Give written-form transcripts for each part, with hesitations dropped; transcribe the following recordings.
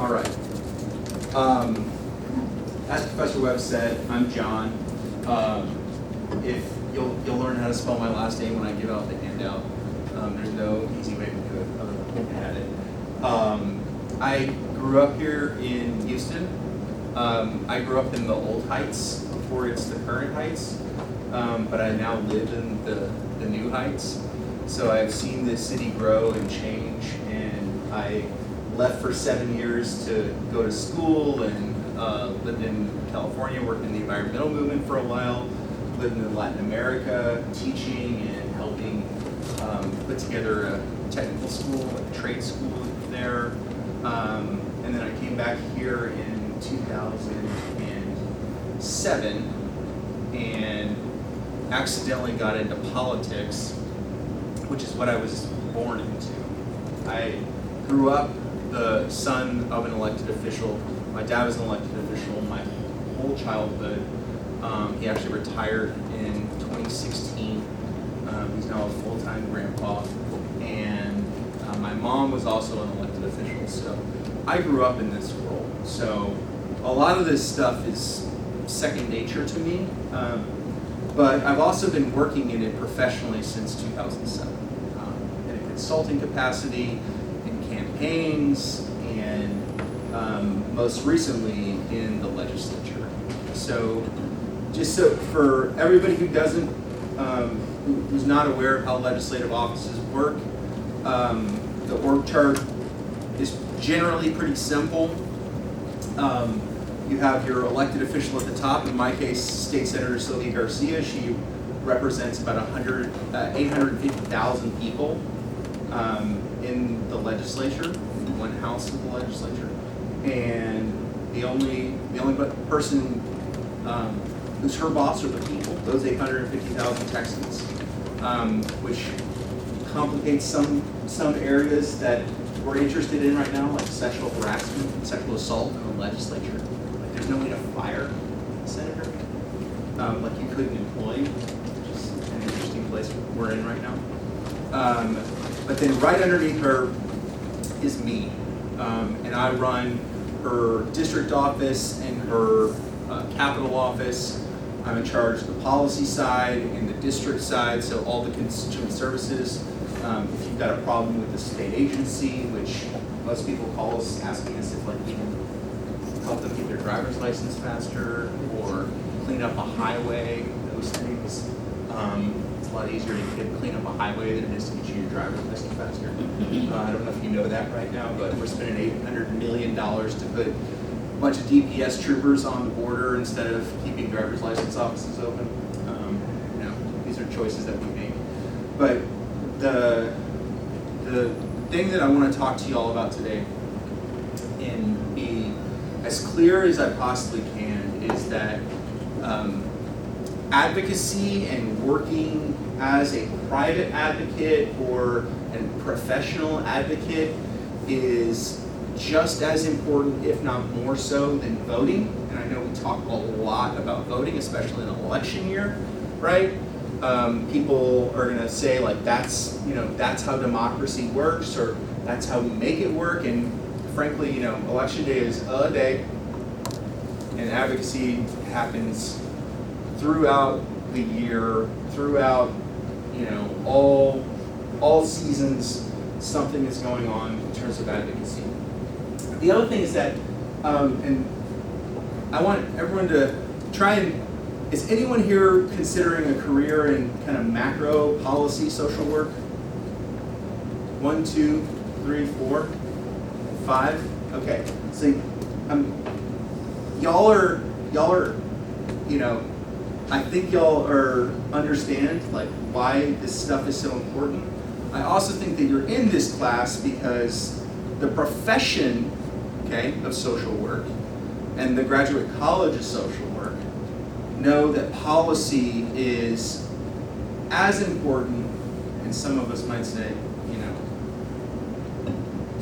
All right. As Professor Webb said, I'm John. If you'll learn how to spell my last name when I give out the handout. There's no easy way to do it other than looking at it. I grew up here in Houston. I grew up in the old Heights before it's the current Heights, but I now live in the new Heights. So I've seen this city grow and change, and I left for 7 years to go to school and lived in California, worked in the environmental movement for a while, lived in Latin America, teaching and helping put together a technical school, a trade school there. And then I came back here in 2007 and accidentally got into politics, which is what I was born into. I grew up the son of an elected official. My dad was an elected official my whole childhood. He actually retired in 2016. He's now a full-time grandpa. And my mom was also an elected official. So I grew up in this role. So a lot of this stuff is second nature to me. But I've also been working in it professionally since 2007. In a consulting capacity, in campaigns, and most recently in the legislature. So just so for everybody who doesn't, who's not aware of how legislative offices work, the org chart is generally pretty simple. You have your elected official at the top. In my case, State Senator Sylvia Garcia. She represents about 850,000 people in the legislature, in one house of the legislature. And the only person who's her boss are the people, those 850,000 Texans, which complicates some areas that we're interested in right now, like sexual harassment and sexual assault in the legislature. Like, there's no way to fire a senator, like you could an employee, which is an interesting place we're in right now. But then right underneath her is me, and I run her district office and her capital office. I'm in charge of the policy side and the district side, so all the constituent services. If you've got a problem with the state agency, which most people call us asking us if like we can help them get their driver's license faster or clean up a highway, those things. It's a lot easier to clean up a highway than it is to get you your driver's license faster. I don't know if you know that right now, but we're spending $800 million to put a bunch of DPS troopers on the border instead of keeping driver's license offices open. These are choices that we make. But the thing that I want to talk to you all about today and be as clear as I possibly can is that advocacy and working as a private advocate or a professional advocate is just as important, if not more so, than voting. And I know we talk a lot about voting, especially in an election year, right? People are going to say like that's how democracy works, or that's how we make it work. And frankly, election day is a day, and advocacy happens throughout the year, throughout all seasons. Something is going on in terms of advocacy. The other thing is that, and I want everyone to try and. Is anyone here considering a career in kind of macro policy social work? 1, 2, 3, 4, 5. Okay, so y'all are, I think y'all are understand like why this stuff is so important. I also think that you're in this class because the profession, of social work and the graduate college of social work know that policy is as important, and some of us might say,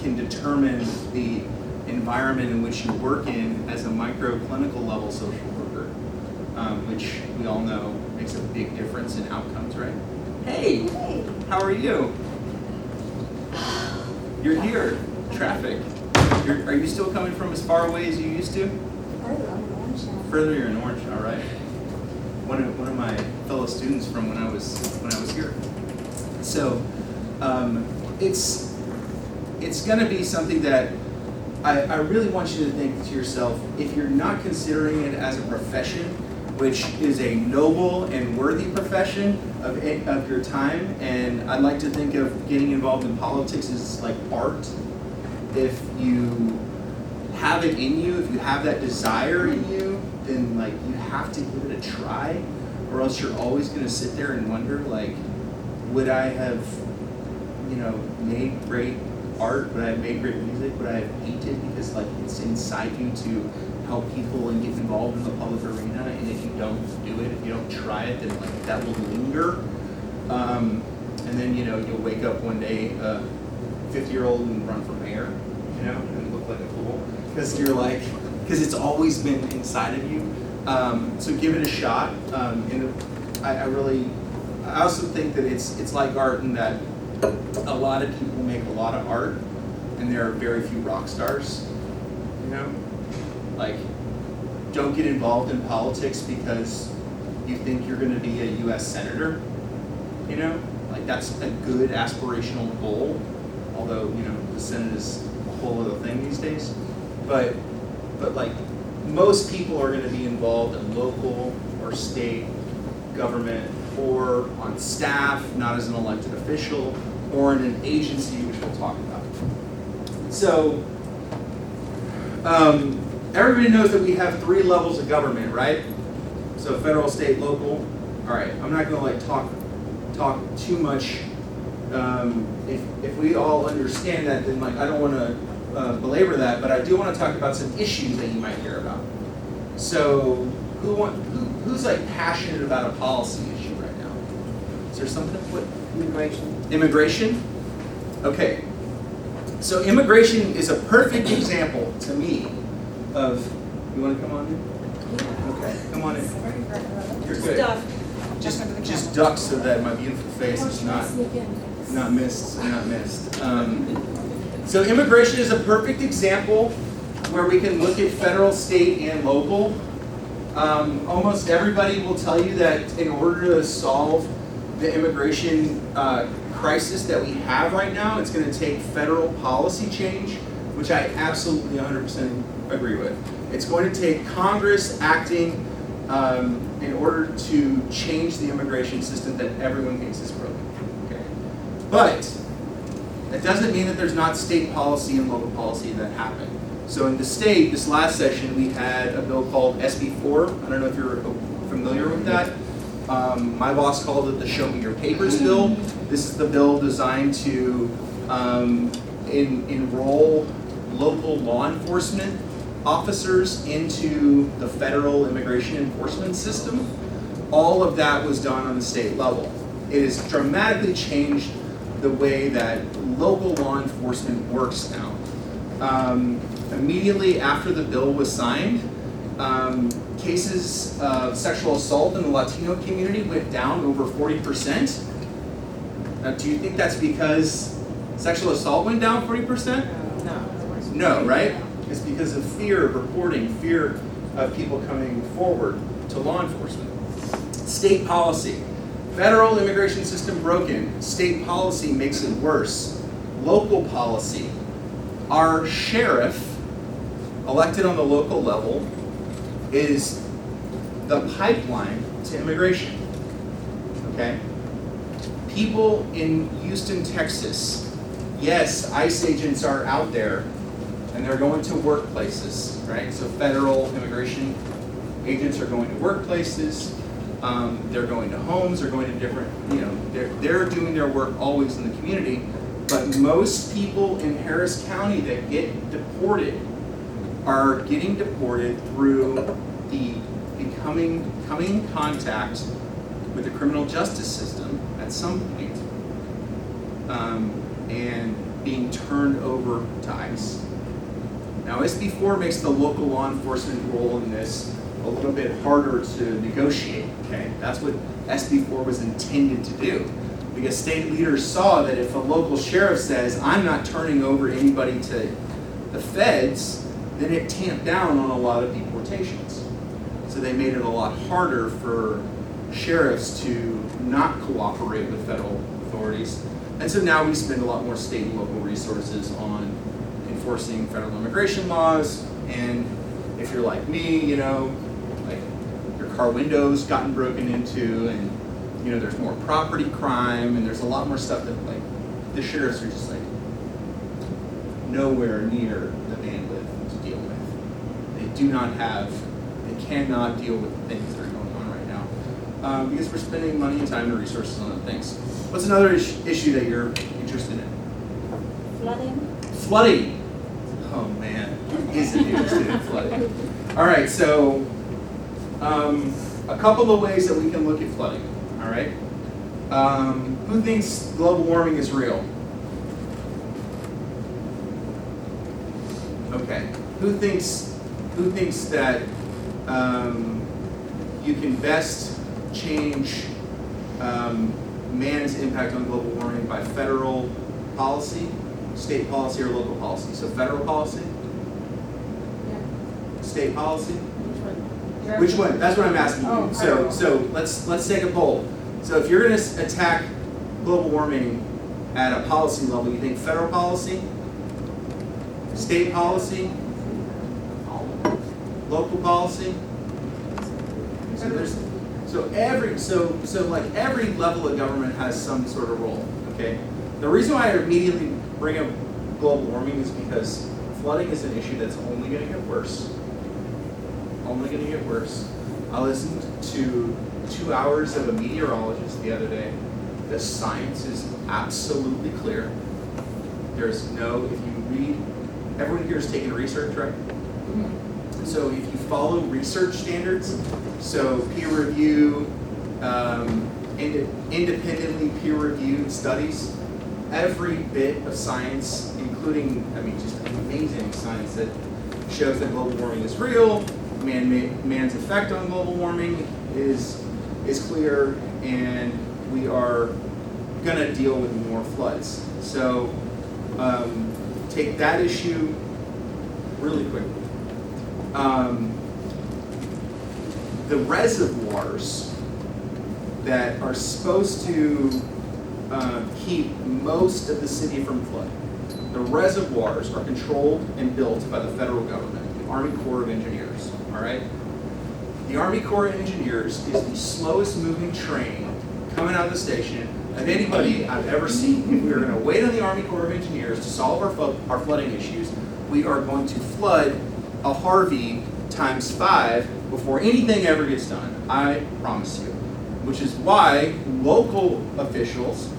can determine the environment in which you work in as a micro-clinical level social worker, which we all know makes a big difference in outcomes, right? Hey, how are you? You're here. Traffic. Are you still coming from as far away as you used to? Further, I'm in Orange now. Further, you're in Orange. All right. One of my fellow students from when I was here. So it's going to be something that I really want you to think to yourself, if you're not considering it as a profession, which is a noble and worthy profession of your time, and I like to think of getting involved in politics as like art. If you have it in you, if you have that desire in you, then like you have to give it a try, or else you're always going to sit there and wonder, like, would I have, made great art? Would I have made great music? Would I have painted? Because like it's inside you to help people and get involved in the public arena. And if you don't do it, if you don't try it, then like that will linger. And then you'll wake up one day, 50-year-old and run for mayor, and look like a fool because it's always been inside of you. So give it a shot. And I also think that it's like art in that a lot of people make a lot of art, and there are very few rock stars. Like, don't get involved in politics because you think you're going to be a U.S. senator. Like that's a good aspirational goal. Although the Senate is a whole other thing these days. But like most people are going to be involved in local or state government, or on staff, not as an elected official, or in an agency, which we'll talk about. So everybody knows that we have 3 levels of government, right? So federal, state, local. All right, I'm not going to talk too much. If we all understand that, then I don't want to belabor that, but I do want to talk about some issues that you might hear about. So who's passionate about a policy issue right now? Is there something? What? Immigration? Okay. So immigration is a perfect example to me of, you want to come on in? Yeah. Okay, come on in. You're good. Duck. Just duck so that my beautiful face is not missed. So immigration is a perfect example where we can look at federal, state, and local. Almost everybody will tell you that in order to solve the immigration crisis that we have right now, it's going to take federal policy change, which I absolutely 100% agree with. It's going to take Congress acting in order to change the immigration system that everyone thinks is broken. Okay. But that doesn't mean that there's not state policy and local policy that happen. So in the state, this last session, we had a bill called SB4. I don't know if you're familiar with that. My boss called it the Show Me Your Papers bill. This is the bill designed to enroll local law enforcement officers into the federal immigration enforcement system. All of that was done on the state level. It has dramatically changed the way that local law enforcement works now. Immediately after the bill was signed, cases of sexual assault in the Latino community went down over 40%. Now, do you think that's because sexual assault went down 40%? No. No, right? It's because of fear of reporting, fear of people coming forward to law enforcement. State policy. Federal immigration system broken. State policy makes it worse. Local policy. Our sheriff, elected on the local level, is the pipeline to immigration. Okay? People in Houston, Texas, yes, ICE agents are out there and they're going to workplaces, right? So federal immigration agents are going to workplaces, they're going to homes, they're going to different, they're doing their work always in the community. But most people in Harris County that get deported are getting deported through the coming in contact with the criminal justice system at some point, and being turned over to ICE. Now, SB4 makes the local law enforcement role in this a little bit harder to negotiate. Okay, that's what SB4 was intended to do. Because state leaders saw that if a local sheriff says, I'm not turning over anybody to the feds, then it tamped down on a lot of deportations. So they made it a lot harder for sheriffs to not cooperate with federal authorities. And so now we spend a lot more state and local resources on enforcing federal immigration laws. And if you're like me, you know, like your car windows gotten broken into, and you know, there's more property crime, and there's a lot more stuff that like the sheriffs are just like nowhere near the bandwidth to deal with. They do not have, they cannot deal with the things that are going on right now because we're spending money and time and resources on other things. What's another issue that you're interested in? Flooding. Flooding. Oh man, isn't interested in flooding. All right, so a couple of ways that we can look at flooding. All right, who thinks global warming is real? Okay, who thinks that you can best change man's impact on global warming by federal policy, state policy, or local policy? So federal policy, Yeah. state policy. Which one? Which one? That's what I'm asking you. Oh, So let's take a poll. So if you're going to attack global warming at a policy level, you think federal policy, state policy, local policy? So every level of government has some sort of role. Okay. The reason why I immediately bring up global warming is because flooding is an issue that's only going to get worse. Only going to get worse. I listened to 2 hours of a meteorologist the other day. The science is absolutely clear. There's no, if you read, everyone here is taking research, right? Mm-hmm. So if you follow research standards, so peer review, independently peer reviewed studies, every bit of science, including, just amazing science that shows that global warming is real, man's effect on global warming is clear, and we are gonna deal with more floods. So take that issue really quickly. The reservoirs that are supposed to keep most of the city from flooding, the reservoirs are controlled and built by the federal government, the Army Corps of Engineers, all right? The Army Corps of Engineers is the slowest moving train coming out of the station of anybody I've ever seen. If we are going to wait on the Army Corps of Engineers to solve our flooding issues, we are going to flood a Harvey times 5 before anything ever gets done. I promise you. Which is why local officials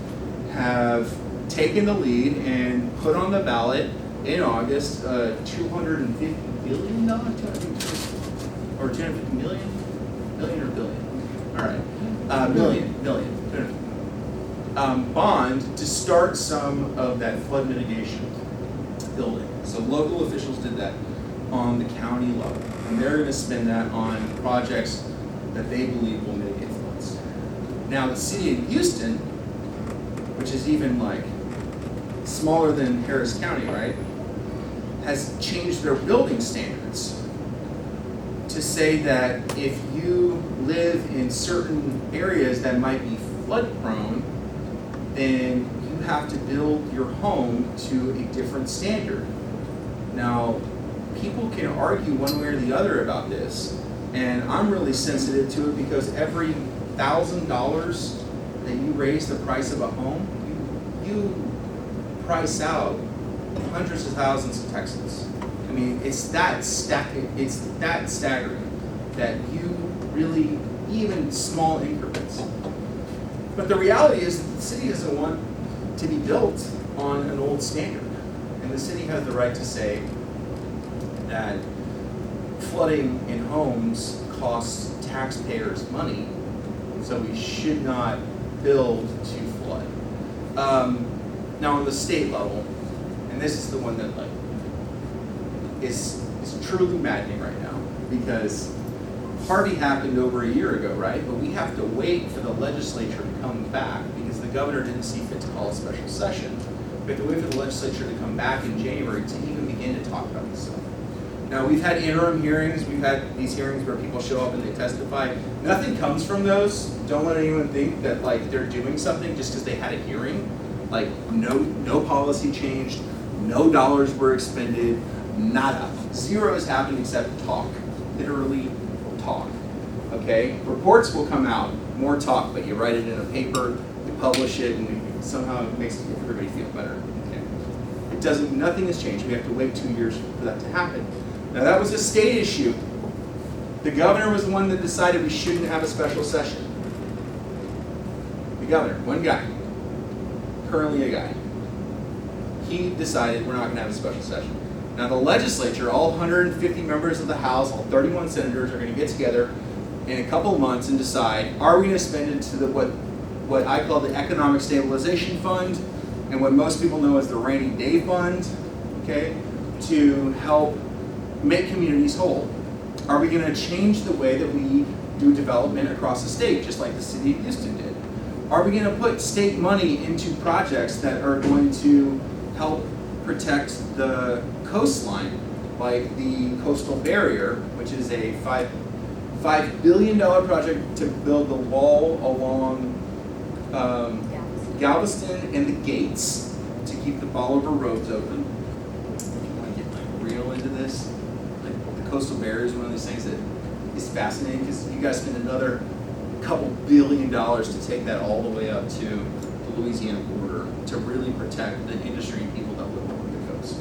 have taken the lead and put on the ballot in August $250 billion, or 250 million? Million or billion? All right. Million. Bond to start some of that flood mitigation building. So local officials did that on the county level. And they're going to spend that on projects that they believe will mitigate floods. Now the city of Houston, which is even like smaller than Harris County, right, has changed their building standards to say that if you live in certain areas that might be flood prone, then you have to build your home to a different standard. Now, people can argue one way or the other about this, and I'm really sensitive to it because every $1,000 that you raise the price of a home, you price out hundreds of thousands of Texans. I mean, it's that staggering that you really, even small increments. But the reality is that the city doesn't want to be built on an old standard. And the city has the right to say that flooding in homes costs taxpayers money, so we should not build to flood. Now on the state level, and this is the one that is truly maddening right now, because Harvey happened over a year ago, right? But we have to wait for the legislature to come back because the governor didn't see fit to call a special session We have to wait for the legislature to come back in January to even begin to talk about this stuff. Now, we've had interim hearings. We've had these hearings where people show up and they testify. Nothing comes from those. Don't let anyone think that like they're doing something just because they had a hearing. Like no policy changed, no dollars were expended, nada. Zero is happening except talk, literally talk. Okay, reports will come out, more talk, but you write it in a paper, you publish it, and somehow it makes everybody feel better. Okay. It doesn't. Nothing has changed. We have to wait 2 years for that to happen. Now that was a state issue. The governor was the one that decided we shouldn't have a special session. The governor, one guy, currently a guy. He decided we're not going to have a special session. Now the legislature, all 150 members of the House, all 31 senators are going to get together in a couple of months and decide, are we going to spend it to the what I call the Economic Stabilization Fund, and what most people know as the Rainy Day Fund, okay, to help make communities whole? Are we going to change the way that we do development across the state, just like the city of Houston did? Are we going to put state money into projects that are going to help protect the coastline, like the coastal barrier, which is a $5 billion project to build the wall along Galveston and the gates to keep the Bolivar roads open? If you want to get like real into this, like the coastal barrier is one of these things that is fascinating because you guys spend another couple $1 billion to take that all the way up to the Louisiana border to really protect the industry and people that live along the coast.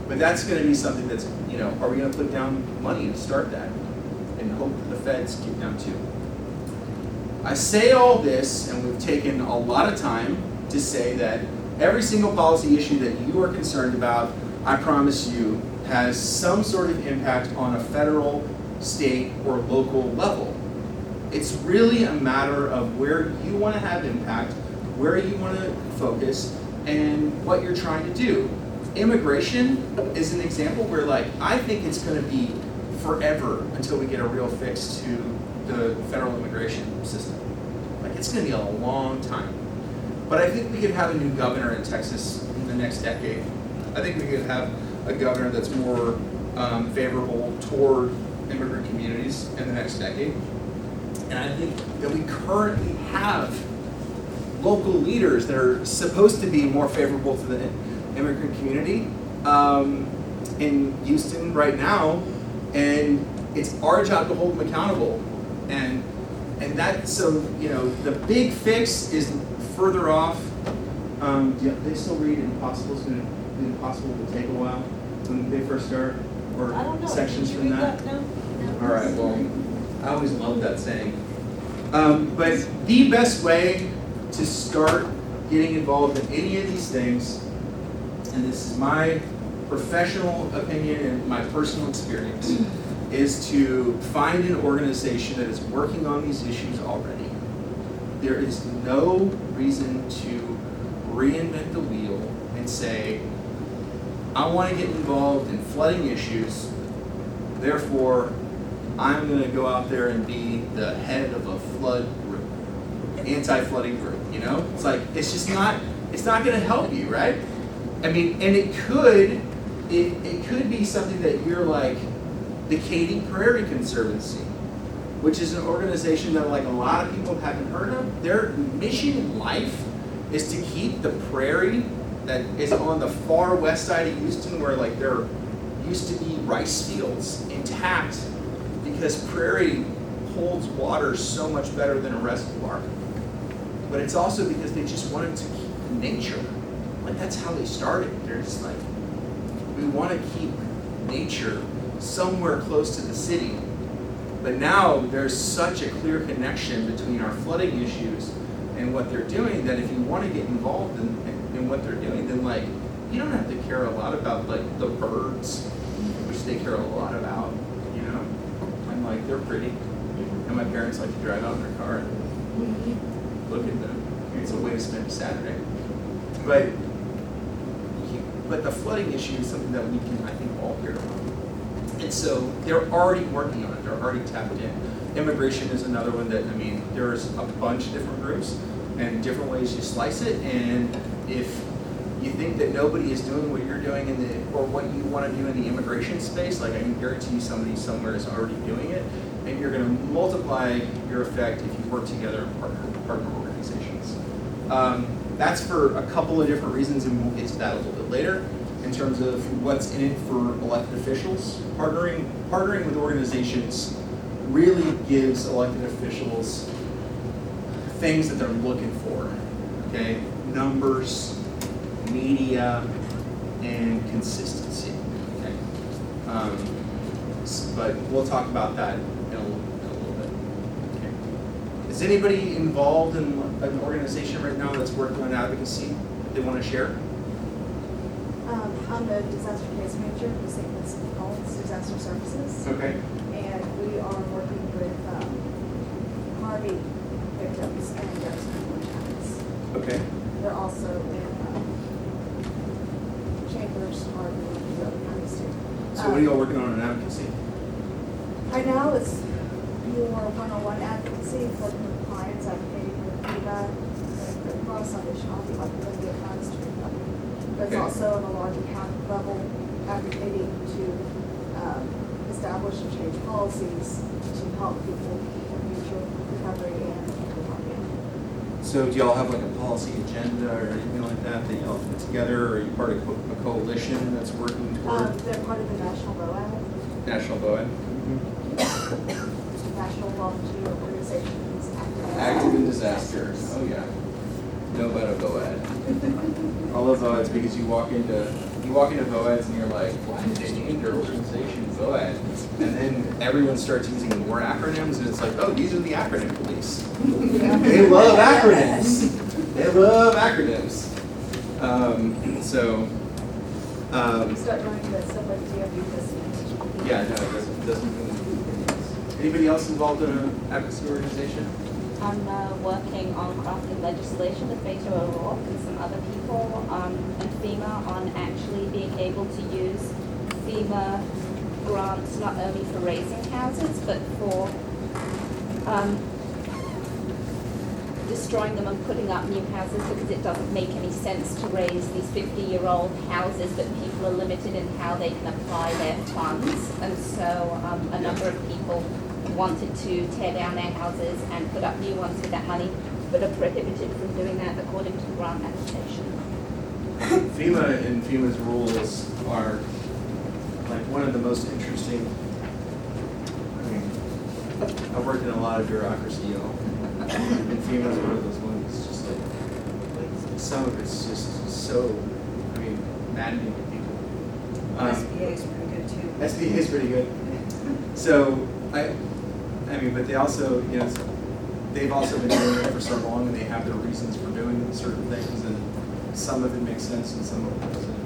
But that's going to be something that's, are we going to put down money to start that and hope that the feds keep down too? I say all this, and we've taken a lot of time to say that every single policy issue that you are concerned about, I promise you, has some sort of impact on a federal, state, or local level. It's really a matter of where you want to have impact, where you want to focus, and what you're trying to do. Immigration is an example where, I think it's going to be forever until we get a real fix to the federal immigration system. It's going to be a long time. But I think we could have a new governor in Texas in the next decade. I think we could have a governor that's more favorable toward immigrant communities in the next decade. And I think that we currently have local leaders that are supposed to be more favorable to the immigrant community in Houston right now, and it's our job to hold them accountable. And that, so, the big fix is further off. They still read Impossible. Impossible will take a while when they first start, or I don't know. sections Did you from read that. No. All right. Well, I always loved that saying. But the best way to start getting involved in any of these things, and this is my professional opinion and my personal experience, is to find an organization that is working on these issues already. There is no reason to reinvent the wheel and say, I want to get involved in flooding issues, therefore I'm going to go out there and be the head of a flood group, anti-flooding group, It's it's just not, it's not going to help you, right? I mean, and it could be something that you're like, the Katy Prairie Conservancy, which is an organization that a lot of people haven't heard of. Their mission in life is to keep the prairie that is on the far west side of Houston, where there used to be rice fields, intact, because prairie holds water so much better than a reservoir. But it's also because they just wanted to keep nature. That's how they started. They're just we want to keep nature somewhere close to the city. But now there's such a clear connection between our flooding issues and what they're doing that if you want to get involved in what they're doing, then you don't have to care a lot about the birds, which they care a lot about, and they're pretty. And my parents like to drive out in their car and look at them. It's a way to spend a Saturday. But the flooding issue is something that we can, I think, all hear about. And so they're already working on it. They're already tapped in. Immigration is another one that, there's a bunch of different groups and different ways you slice it. And if you think that nobody is doing what you're doing or what you want to do in the immigration space, like I can guarantee you somebody somewhere is already doing it, and you're going to multiply your effect if you work together in partner organizations. That's for a couple of different reasons, and we'll get to that a little bit later. In terms of what's in it for elected officials, partnering with organizations really gives elected officials things that they're looking for, okay? Numbers, media, and consistency, okay? But we'll talk about that in a little bit. Okay. Is anybody involved in an organization right now that's working on advocacy that they want to share? I'm the disaster case manager for St. Vincent de Paul's Disaster Services. Okay. And we are working with Harvey victims and Jefferson counties. Okay. They're also in Chambers, Harvey, and the other counties too. So what are y'all working on in advocacy? Right now it's more one-on-one advocacy, working with clients, advocating with FEMA, Red Cross, Salvation Army, like the India Funds. But it's Okay. also on a larger county level, advocating to establish and change policies to help people in future recovery and recovery. So do y'all have like a policy agenda or anything like that that y'all put together, or are you part of a coalition that's working toward They're part of the National VOAD, National BOED? National Volunteer Organizations. Active in disaster. Oh yeah. Know about a BOED. I love BOEDs because you walk into BOEDs and you're like, why did they name their organization BOED? And then everyone starts using more acronyms, and it's like, oh, these are the acronym police. They love acronyms. They love acronyms. Start learning that stuff like DOD doesn't. Yeah, no, it doesn't. Anybody else involved in an advocacy organization? I'm working on crafting legislation with Beto O'Rourke and some other people and FEMA on actually being able to use FEMA grants not only for raising houses but for destroying them and putting up new houses, because it doesn't make any sense to raise these 50-year-old houses, but people are limited in how they can apply their funds. And so a number of people wanted to tear down their houses and put up new ones with that money, but are prohibited from doing that according to the grant application. FEMA and FEMA's rules are like one of the most interesting. I mean, I've worked in a lot of bureaucracy, you know, and FEMA's one of those ones. It's just like some of it's just so, I mean, maddening to people. SBA is pretty good too. SBA is pretty good. So I mean, but they also, you know, they've also been doing it for so long, and they have their reasons for doing certain things, and some of it makes sense and some of it doesn't.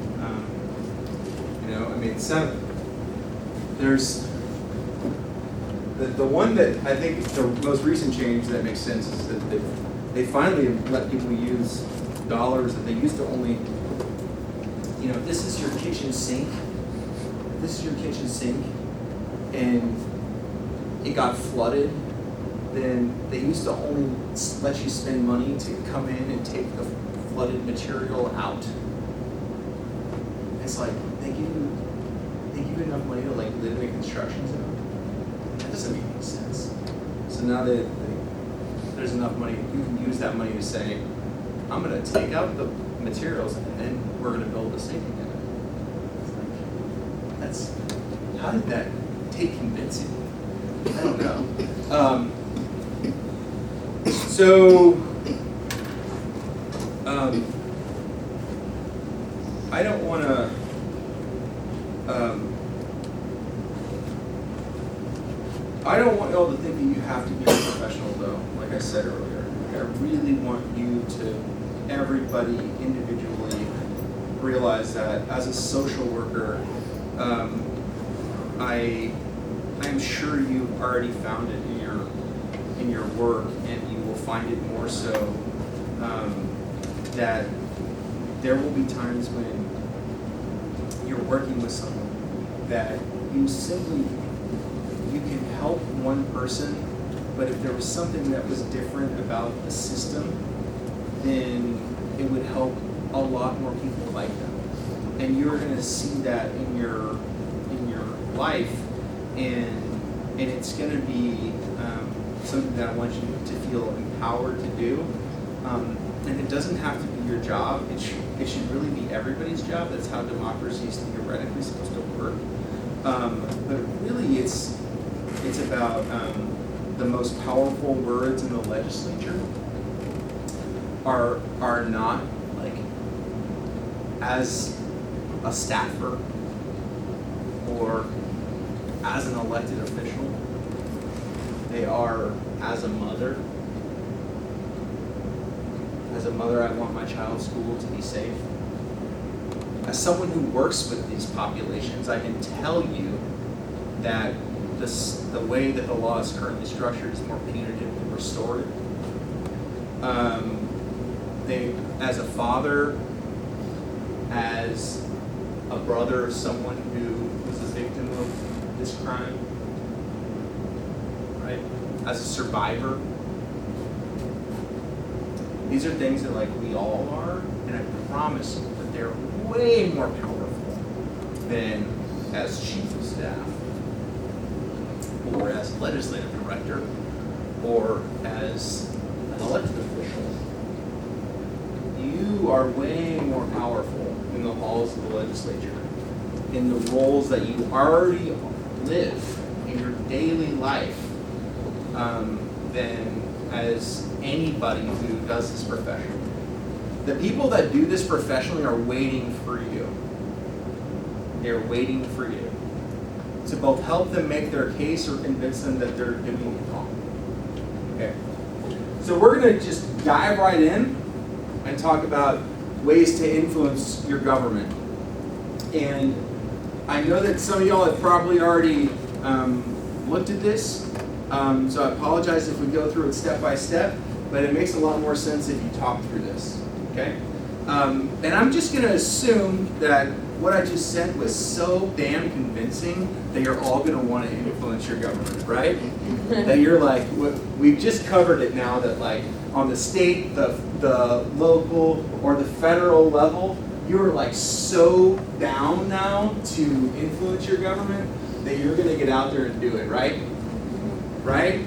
You know, I mean, there's the one that I think the most recent change that makes sense is that they finally let people use dollars that they used to only, you know, this is your kitchen sink. This is your kitchen sink, and it got flooded, then they used to only let you spend money to come in and take the flooded material out. It's like they give you enough money to like live in a construction zone. That doesn't make any sense. So now that there's enough money, you can use that money to say, I'm gonna take out the materials and then we're gonna build the sink again. It's like, how did that take convincing? I don't know. I don't want to. I don't want y'all to think that you have to be a professional, though. Like I said earlier, I really want you to, everybody individually, realize that as a social worker, I'm sure you've already found it in your work, and you will find it more so that there will be times when you're working with someone that you can help one person, but if there was something that was different about the system, then it would help a lot more people like them. And you're going to see that in your life, and it's going to be something that I want you to feel empowered to do. And it doesn't have to be your job. It should really be everybody's job. That's how democracy is theoretically supposed to work. But really, it's about the most powerful words in the legislature are not like as a staffer or as an elected official. They are as a mother. As a mother, I want my child's school to be safe. As someone who works with these populations, I can tell you that the way that the law is currently structured is more punitive than restorative. As a father, as a brother of someone who was a victim of this crime, right? As a survivor, these are things that like we all are, and I promise you that they're way more powerful than as chief of staff, or as legislative director, or as an elected official. You are way more powerful in the halls of the legislature, in the roles that you already live in your daily life, than as anybody who does this profession. The people that do this professionally are waiting for you. They're waiting for you to both help them make their case or convince them that they're doing it wrong. Okay. So we're going to just dive right in and talk about ways to influence your government. And I know that some of y'all have probably already looked at this, so I apologize if we go through it step by step, but it makes a lot more sense if you talk through this, okay? And I'm just going to assume that what I just said was so damn convincing that you're all going to want to influence your government, right? That you're like, we've just covered it now that like on the state, the local, or the federal level, you're like so down now to influence your government that you're going to get out there and do it, right? Right?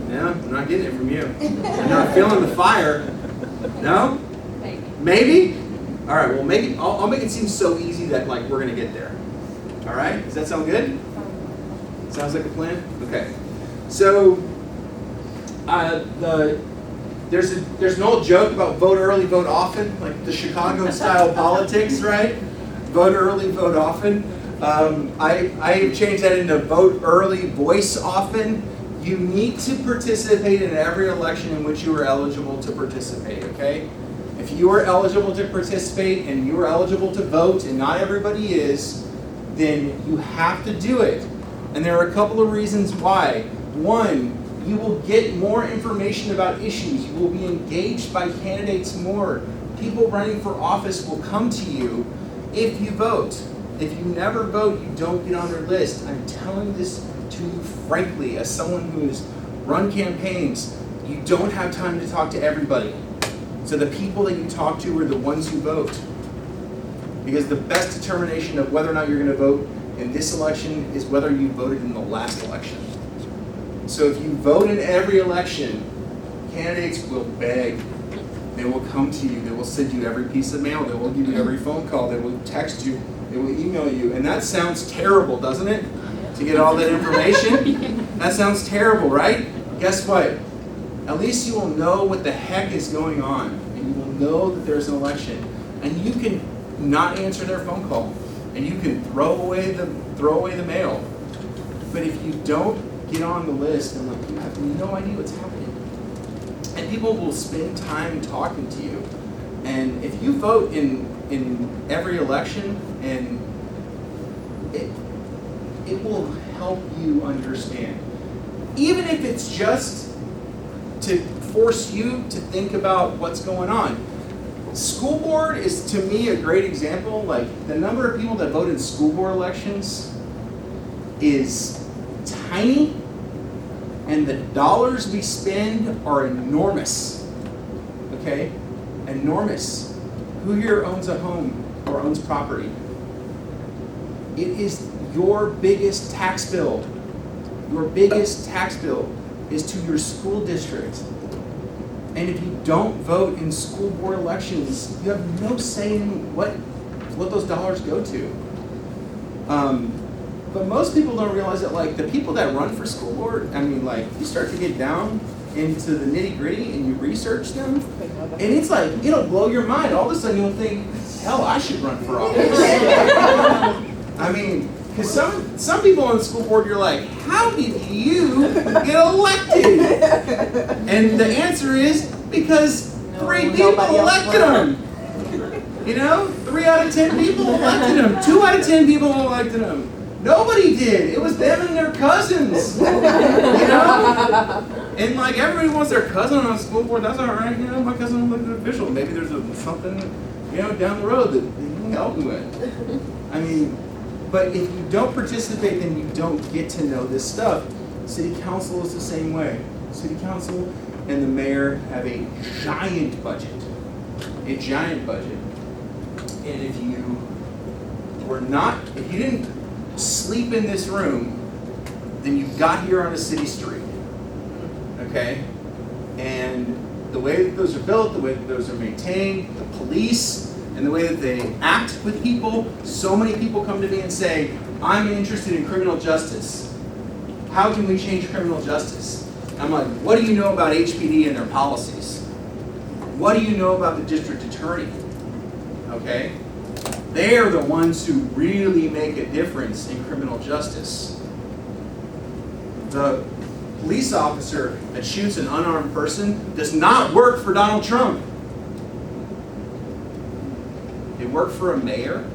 No, I'm not getting it from you. I'm not feeling the fire. No? Maybe? All right, well, maybe I'll make it seem so easy that like we're going to get there. All right? Does that sound good? Sounds like a plan? Okay. So, there's an old joke about vote early, vote often, like the Chicago style politics, right? Vote early, vote often. I changed that into vote early, voice often. You need to participate in every election in which you are eligible to participate, okay? If you are eligible to participate and you are eligible to vote, and not everybody is, then you have to do it. And there are a couple of reasons why. One, you will get more information about issues. You will be engaged by candidates more. People running for office will come to you if you vote. If you never vote, you don't get on their list. I'm telling this to you frankly, as someone who has run campaigns, you don't have time to talk to everybody. So the people that you talk to are the ones who vote. Because the best determination of whether or not you're going to vote in this election is whether you voted in the last election. So if you vote in every election, candidates will beg. They will come to you. They will send you every piece of mail. They will give you every phone call. They will text you. They will email you. And that sounds terrible, doesn't it? To get all that information? That sounds terrible, right? Guess what? At least you will know what the heck is going on. And you will know that there's an election. And you can not answer their phone call. And you can throw away the mail. But if you don't get on the list, and like, you have no idea what's happening. And people will spend time talking to you. And if you vote in every election, and it will help you understand. Even if it's just to force you to think about what's going on. School board is, to me, a great example. Like, the number of people that vote in school board elections is tiny, and the dollars we spend are enormous, okay? Enormous. Who here owns a home or owns property? It is your biggest tax bill. Your biggest tax bill is to your school district. And if you don't vote in school board elections, you have no say in what those dollars go to. But most people don't realize that, like, the people that run for school board, I mean, like, you start to get down into the nitty gritty and you research them, and it's like, it'll blow your mind. All of a sudden you'll think, hell, I should run for office. I mean, because some people on the school board, you're like, how did you get elected? And the answer is because 3 people elected them. You know, 3 out of 10 people elected them. 2 out of 10 people elected them. Nobody did. It was them and their cousins. You know? And like everybody wants their cousin on a school board. That's all right. You know, my cousin was an official. Maybe there's something, you know, down the road that you can help me with. I mean, but if you don't participate, then you don't get to know this stuff. City council is the same way. City council and the mayor have a giant budget. A giant budget. And if you didn't sleep in this room, then you got here on a city street. Okay? And the way that those are built, the way that those are maintained, the police, and the way that they act with people, so many people come to me and say, I'm interested in criminal justice. How can we change criminal justice? I'm like, what do you know about HPD and their policies? What do you know about the district attorney? Okay? They're the ones who really make a difference in criminal justice. The police officer that shoots an unarmed person does not work for Donald Trump. They work for a mayor.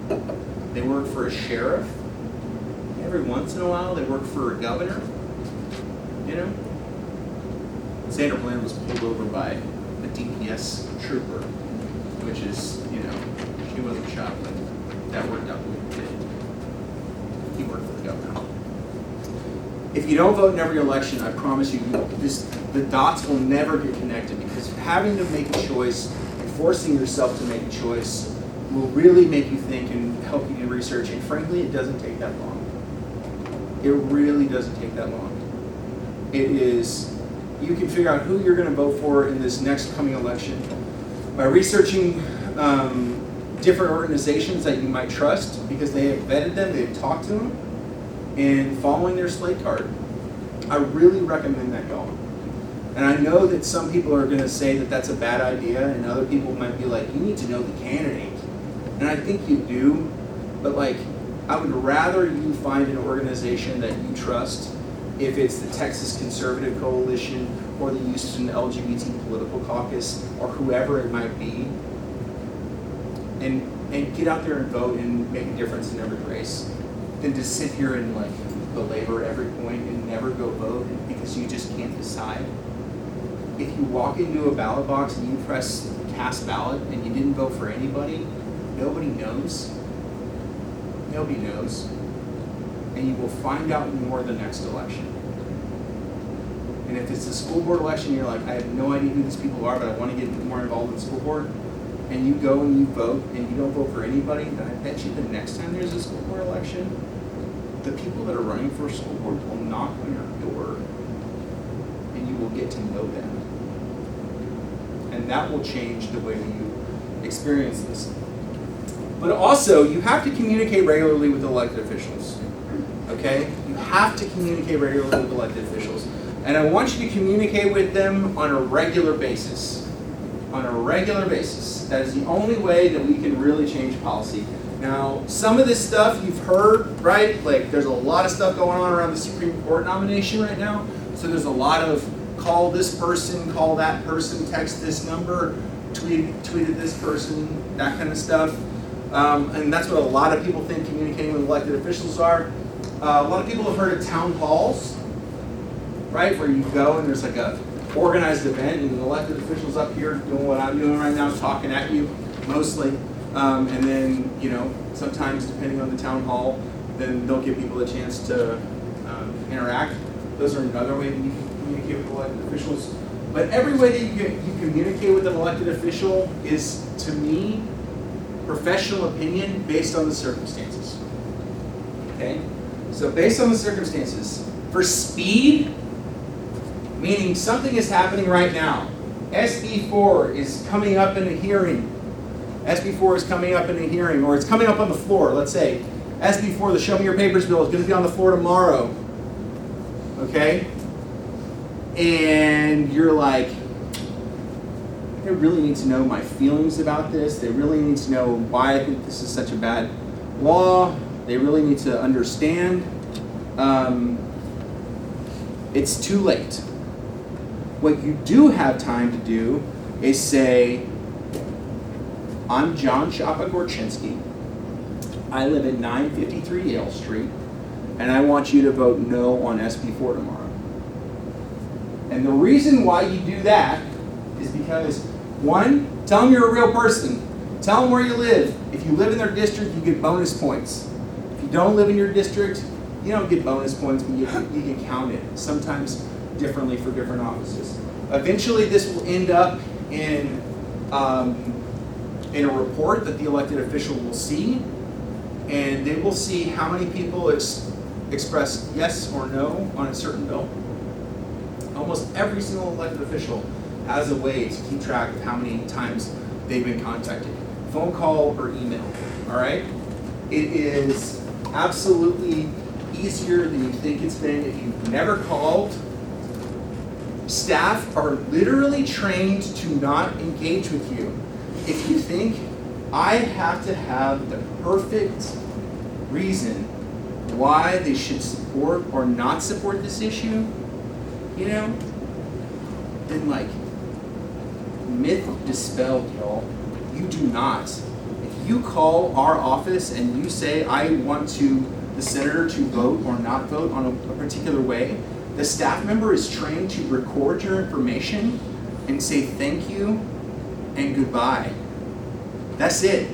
They work for a sheriff. Every once in a while, they work for a governor. You know? Sandra Bland was pulled over by a DPS trooper, which is, you know, she wasn't shot, but that worked out the way it did. He worked for the governor. If you don't vote in every election, I promise you, the dots will never get connected, because having to make a choice and forcing yourself to make a choice will really make you think and help you do research. And frankly, it doesn't take that long. It really doesn't take that long. It is, you can figure out who you're going to vote for in this next coming election by researching different organizations that you might trust, because they have vetted them, they've talked to them, and following their slate card. I really recommend that, y'all. And I know that some people are going to say that that's a bad idea, and other people might be like, you need to know the candidate. And I think you do, but like, I would rather you find an organization that you trust, if it's the Texas Conservative Coalition or the Houston LGBT Political Caucus or whoever it might be, and get out there and vote and make a difference in every race, than to sit here and like belabor every point and never go vote because you just can't decide. If you walk into a ballot box and you press cast ballot and you didn't vote for anybody, nobody knows. Nobody knows. And you will find out more the next election. And if it's a school board election, you're like, I have no idea who these people are, but I want to get more involved in the school board, and you go and you vote and you don't vote for anybody, then I bet you the next time there's a school board election, the people that are running for school board will knock on your door and you will get to know them. And that will change the way you experience this. But also, you have to communicate regularly with elected officials. Okay? You have to communicate regularly with elected officials. And I want you to communicate with them on a regular basis. On a regular basis. That is the only way that we can really change policy. Now, some of this stuff you've heard, right? Like, there's a lot of stuff going on around the Supreme Court nomination right now. So there's a lot of call this person, call that person, text this number, tweeted this person, that kind of stuff. And that's what a lot of people think communicating with elected officials are. A lot of people have heard of town halls, right? Where you go and there's like a organized event and the elected officials up here doing what I'm doing right now, talking at you, mostly. And then, you know, sometimes depending on the town hall, then they'll give people a chance to interact. Those are another way that you can communicate with elected officials. But every way that you communicate with an elected official is, to me, professional opinion based on the circumstances. Okay? So based on the circumstances, for speed, meaning something is happening right now. SB4 is coming up in a hearing. SB4 is coming up in a hearing, or it's coming up on the floor. Let's say SB4, the Show Me Your Papers bill, is going to be on the floor tomorrow. Okay? And you're like, they really need to know my feelings about this. They really need to know why I think this is such a bad law. They really need to understand. It's too late. What you do have time to do is say, I'm John Shapa Gorczynski. I live at 953 Yale Street, and I want you to vote no on SB4 tomorrow. And the reason why you do that is because, one, tell them you're a real person. Tell them where you live. If you live in their district, you get bonus points. If you don't live in your district, you don't get bonus points, but you get counted, sometimes differently for different offices. Eventually, this will end up in a report that the elected official will see, and they will see how many people express yes or no on a certain bill. Almost every single elected official has a way to keep track of how many times they've been contacted. Phone call or email, all right? It is absolutely easier than you think it's been if you've never called. Staff are literally trained to not engage with you. If you think I have to have the perfect reason why they should support or not support this issue, then myth dispelled, y'all. You do not. If you call our office and you say, I want the senator to vote or not vote on a particular way, the staff member is trained to record your information and say thank you and goodbye. That's it.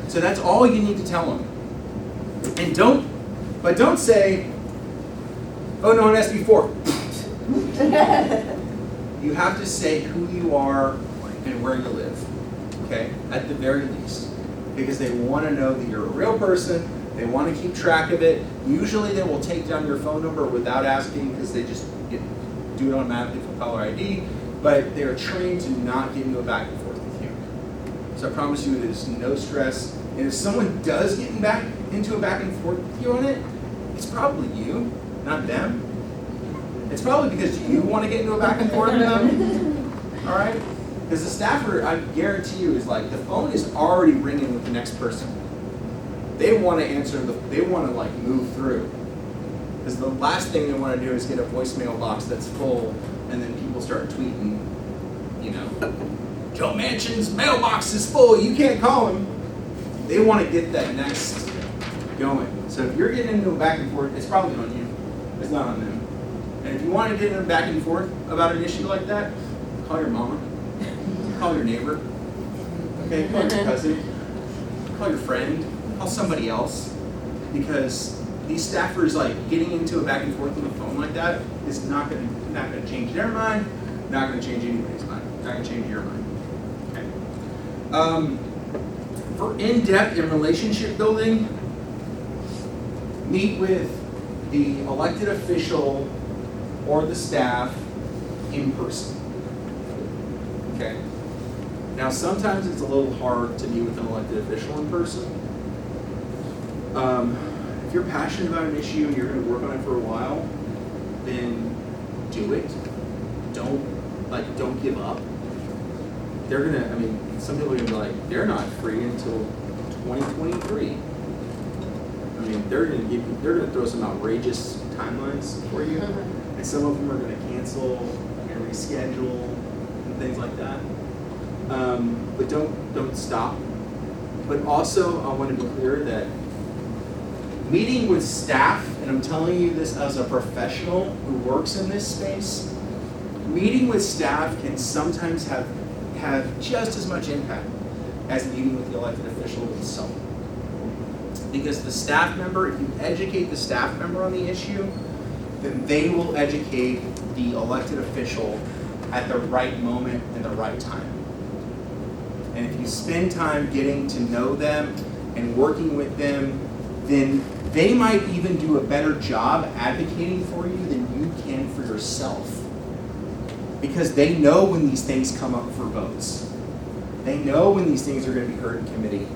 So that's all you need to tell them. And don't say, oh no, on SB4. You have to say who you are and where you live, okay? At the very least. Because they want to know that you're a real person, they want to keep track of it. Usually they will take down your phone number without asking because they just do it automatically for caller ID, but they're trained to not get into a back and forth with you. So I promise you there's no stress. And if someone does get into a back and forth with you on it, it's probably you, not them. It's probably because you want to get into a back and forth with them, all right? Because the staffer, I guarantee you, is the phone is already ringing with the next person. They want to answer, they want to move through. Because the last thing they want to do is get a voicemail box that's full, and then people start tweeting, Joe Manchin's mailbox is full, you can't call him. They want to get that next going. So if you're getting into a back and forth, it's probably on you. It's not on them. And if you want to get in a back and forth about an issue like that, call your mama, call your neighbor, okay, call your cousin, call your friend, call somebody else, because these staffers getting into a back and forth on the phone like that is not going to change their mind, not going to change anybody's mind, not going to change your mind. Okay. For in-depth and relationship building, meet with the elected official or the staff in person. Okay. Now sometimes it's a little hard to meet with an elected official in person. If you're passionate about an issue and you're going to work on it for a while, then do it. Don't give up. They're gonna, some people are gonna be they're not free until 2023. They're gonna throw some outrageous timelines for you, and some of them are gonna cancel and reschedule and things like that. But don't stop. But also, I want to be clear that meeting with staff, and I'm telling you this as a professional who works in this space, meeting with staff can sometimes have just as much impact as meeting with the elected official itself. Because the staff member, if you educate the staff member on the issue, then they will educate the elected official at the right moment and the right time. And if you spend time getting to know them and working with them, then they might even do a better job advocating for you than you can for yourself. Because they know when these things come up for votes. They know when these things are going to be heard in committee.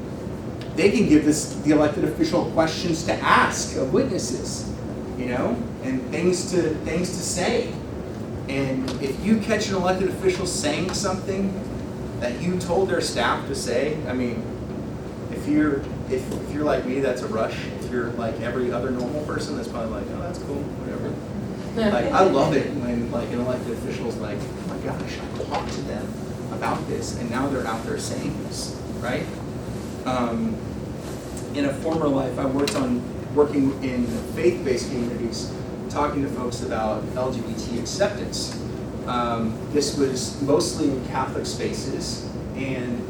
They can give the elected official questions to ask of witnesses, and things to say. And if you catch an elected official saying something that you told their staff to say, I mean, if you're like me, that's a rush. If you're like every other normal person, that's probably like, oh, that's cool, whatever. Like, I love it when like an elected official's like, oh my gosh, I talked to them about this, and now they're out there saying this, right? In a former life, I working in faith-based communities, talking to folks about LGBT acceptance. This was mostly in Catholic spaces, and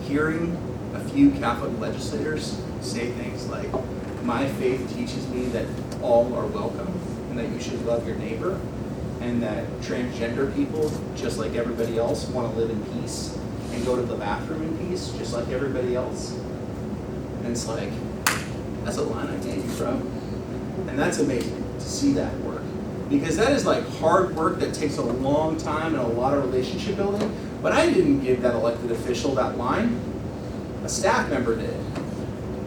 hearing a few Catholic legislators say things like, my faith teaches me that all are welcome, and that you should love your neighbor, and that transgender people, just like everybody else, want to live in peace and go to the bathroom in peace, just like everybody else. And it's like, that's a line I gave you, bro. And that's amazing to see that work. Because that is like hard work that takes a long time and a lot of relationship building. But I didn't give that elected official that line. A staff member did.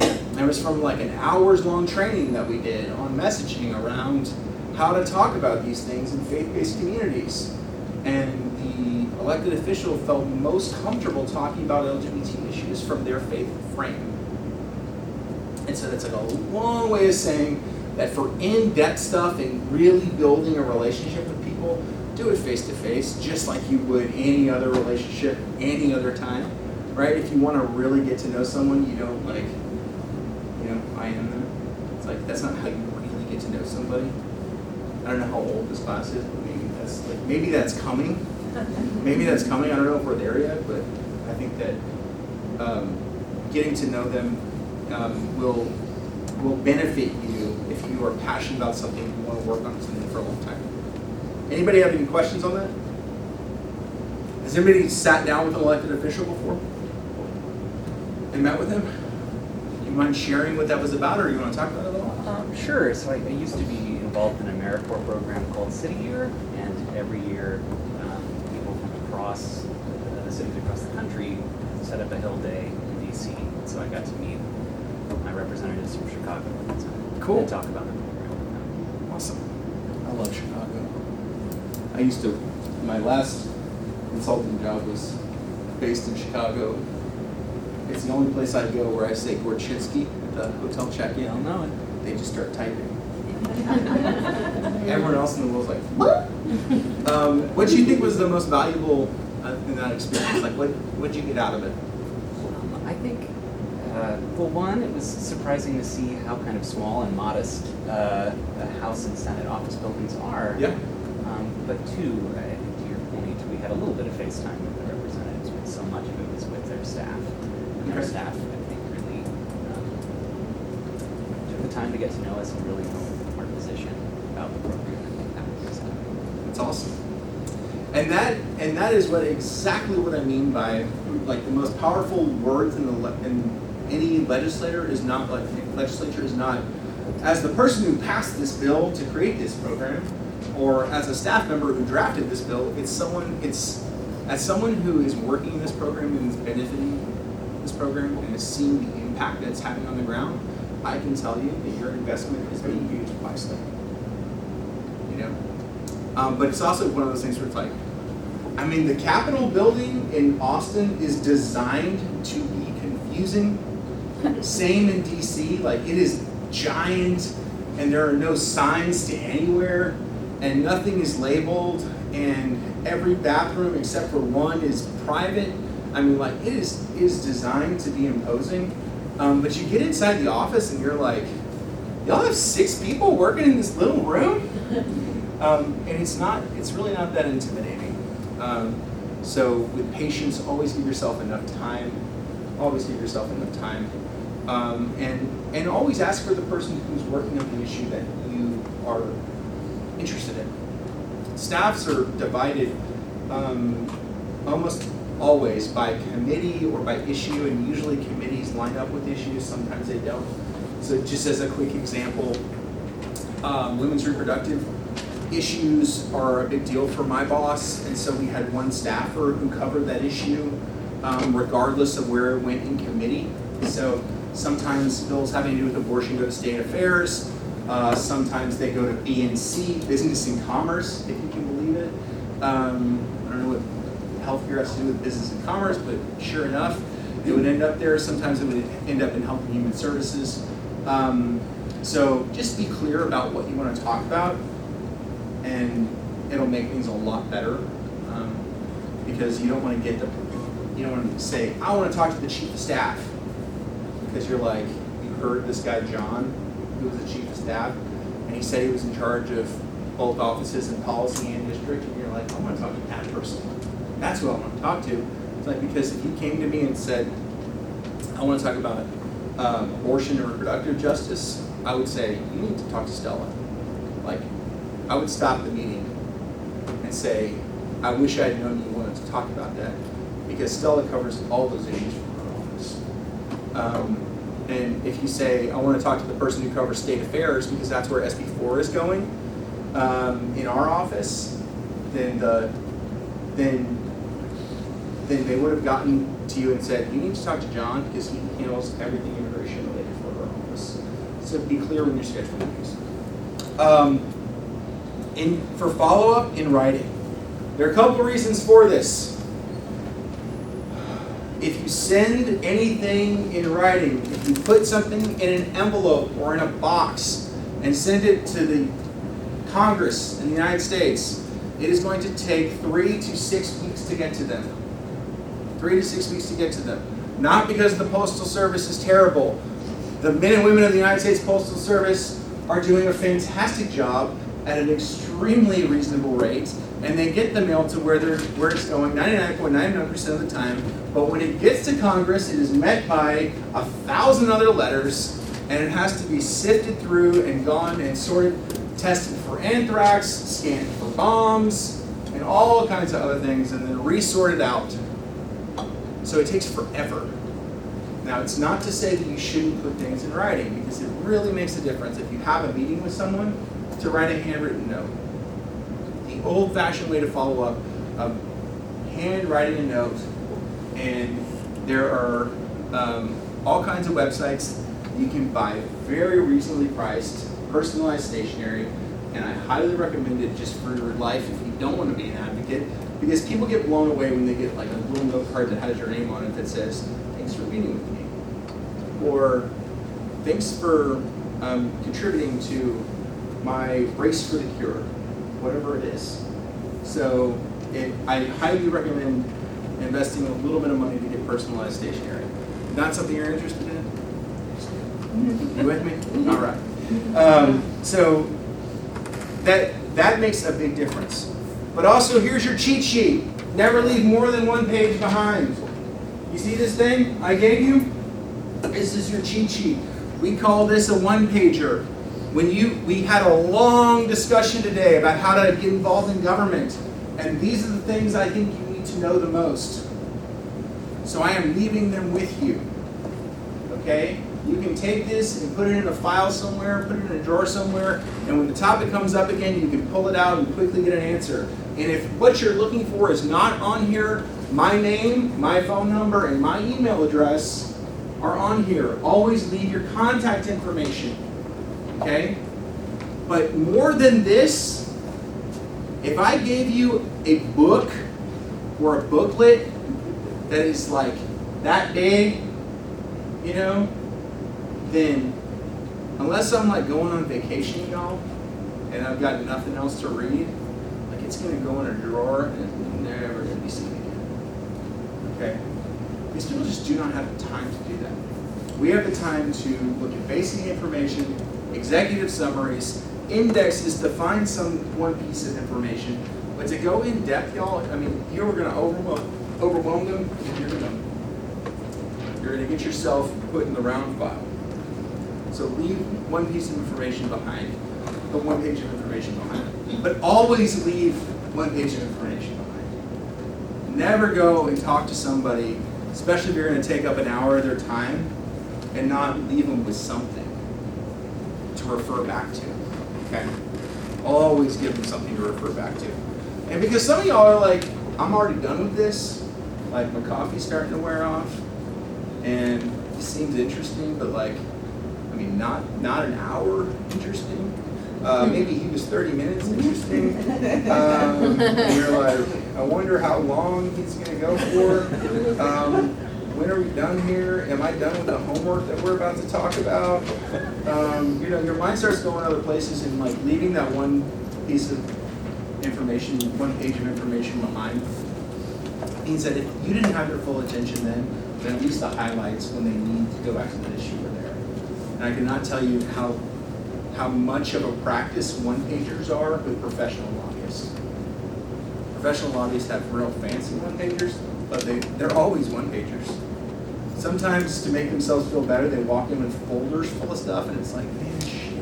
And it was from like an hours-long training that we did on messaging around how to talk about these things in faith-based communities. And the elected official felt most comfortable talking about LGBT issues from their faith frame. And so that's like a long way of saying that for in-depth stuff and really building a relationship with people, do it face-to-face, just like you would any other relationship, any other time, right? If you want to really get to know someone, you don't like, I am them. It's like, that's not how you really get to know somebody. I don't know how old this class is, but maybe that's coming. Maybe that's coming. I don't know if we're there yet, but I think that getting to know them will benefit you if you are passionate about something and you want to work on something for a long time. Anybody have any questions on that? Has anybody sat down with an elected official before and met with him? Do you mind sharing what that was about, or you want to talk about it at all? Sure. So I used to be involved in a AmeriCorps program called City Year, and every year people from across the cities across the country set up a Hill Day in DC. So I got to meet my representatives from Chicago Cool. and talk about the program. Awesome. I love Chicago. My last consulting job was based in Chicago. It's the only place I go where I say Gorchitsky at the hotel check-in. I'll know it. They just start typing. Everyone else in the world's like, what? What do you think was the most valuable in that experience? Like, what did you get out of it? I think, well, one, it was surprising to see how kind of small and modest the House and Senate office buildings are. Yeah. But two, I think to your point, we had a little bit of FaceTime with the representatives, but so much of it was with their staff. And their Okay. staff, I think, really took the time to get to know us and really know our position about the program. I think that was That's awesome. And that is exactly what I mean by like the most powerful words in any legislature is not as the person who passed this bill to create this program, or as a staff member who drafted this bill. It's as someone who is working in this program and is benefiting this program and is seeing the impact that it's having on the ground. I can tell you that your investment is being used wisely. But it's also one of those things where it's like, the Capitol building in Austin is designed to be confusing. Same in DC, like it is giant and there are no signs to anywhere and nothing is labeled and every bathroom except for one is private. It is designed to be imposing. But you get inside the office and you're like, y'all have 6 people working in this little room? And it's really not that intimidating. So with patience, always give yourself enough time. And always ask for the person who's working on the issue that you are interested in. Staffs are divided almost always by committee or by issue, and usually committees line up with issues, sometimes they don't. So just as a quick example, women's reproductive issues are a big deal for my boss, and so we had one staffer who covered that issue regardless of where it went in committee. So sometimes bills having to do with abortion go to state affairs, sometimes they go to B&C, business and commerce, if you can believe it. I don't know what healthcare has to do with business and commerce, but sure enough, it would end up there. Sometimes it would end up in Health and Human Services. So just be clear about what you want to talk about, and it'll make things a lot better. Because you don't want to say, I want to talk to the chief of staff, because you're like, you heard this guy John, who was the chief of staff, and he said he was in charge of both offices and policy and district, and you're like, I want to talk to that person. That's who I want to talk to. It's like, because if he came to me and said, I want to talk about abortion and reproductive justice, I would say, you need to talk to Stella. Like, I would stop the meeting and say, I wish I had known you wanted to talk about that, because Stella covers all those issues from her office. And if you say, I want to talk to the person who covers state affairs, because that's where SB4 is going in our office, then they would have gotten to you and said, you need to talk to John, because he handles everything immigration related for our office. So be clear when you're scheduling these. For follow-up in writing, there are a couple of reasons for this. If you send anything in writing, if you put something in an envelope or in a box and send it to the Congress in the United States, it is going to take 3 to 6 weeks to get to them. 3 to 6 weeks to get to them. Not because the Postal Service is terrible. The men and women of the United States Postal Service are doing a fantastic job at an extremely reasonable rate, and they get the mail to where it's going 99.99% of the time. But when it gets to Congress, it is met by 1,000 other letters, and it has to be sifted through and gone and sorted, tested for anthrax, scanned for bombs, and all kinds of other things, and then resorted out. So it takes forever. Now, it's not to say that you shouldn't put things in writing, because it really makes a difference if you have a meeting with someone to write a handwritten note. The old-fashioned way to follow up, handwriting a note, and there are all kinds of websites you can buy very reasonably priced, personalized stationery, and I highly recommend it just for your life if you don't want to be an advocate, because people get blown away when they get like a little note card that has your name on it that says, thanks for meeting with me, or thanks for contributing to my race for the cure, whatever it is. So I highly recommend investing a little bit of money to get personalized stationery. Not something you're interested in? You with me? All right. So that makes a big difference. But also, here's your cheat sheet. Never leave more than one page behind. You see this thing I gave you? This is your cheat sheet. We call this a one-pager. We had a long discussion today about how to get involved in government, and these are the things I think you need to know the most. So I am leaving them with you. Okay? You can take this and put it in a file somewhere, put it in a drawer somewhere, and when the topic comes up again, you can pull it out and quickly get an answer. And if what you're looking for is not on here, my name, my phone number, and my email address are on here. Always leave your contact information. Okay? But more than this, if I gave you a book or a booklet that is like that big, you know, then unless I'm like going on vacation, y'all, and I've got nothing else to read, like it's going to go in a drawer and it's never going to be seen again. Okay? These people just do not have the time to do that. We have the time to look at basic information, executive summaries, indexes to find one piece of information. But to go in depth, y'all, I mean, you're going to overwhelm them, and you're going to get yourself put in the round file. So leave one piece of information behind, put one page of information behind. But always leave one page of information behind. Never go and talk to somebody, especially if you're going to take up an hour of their time, and not leave them with something to refer back to. Okay? Always give them something to refer back to. And because some of y'all are like, I'm already done with this, like my coffee's starting to wear off, and it seems interesting, but like, I mean, not an hour interesting. Maybe he was 30 minutes interesting. And you're like, I wonder how long he's going to go for. When are we done here? Am I done with the homework that we're about to talk about? You know, your mind starts going other places, and like leaving that one piece of information, one page of information behind means that if you didn't have their full attention then at least the highlights when they need to go back to the issue were there. And I cannot tell you how much of a practice one-pagers are with professional lobbyists. Professional lobbyists have real fancy one-pagers, but they're always one-pagers. Sometimes to make themselves feel better, they walk in with folders full of stuff, and it's like, man, shit,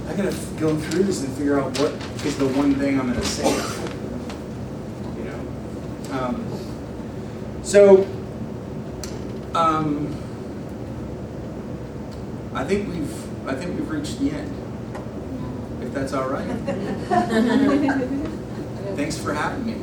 I gotta go through this and figure out what is the one thing I'm gonna say. You know? I think we've reached the end. If that's all right. Thanks for having me.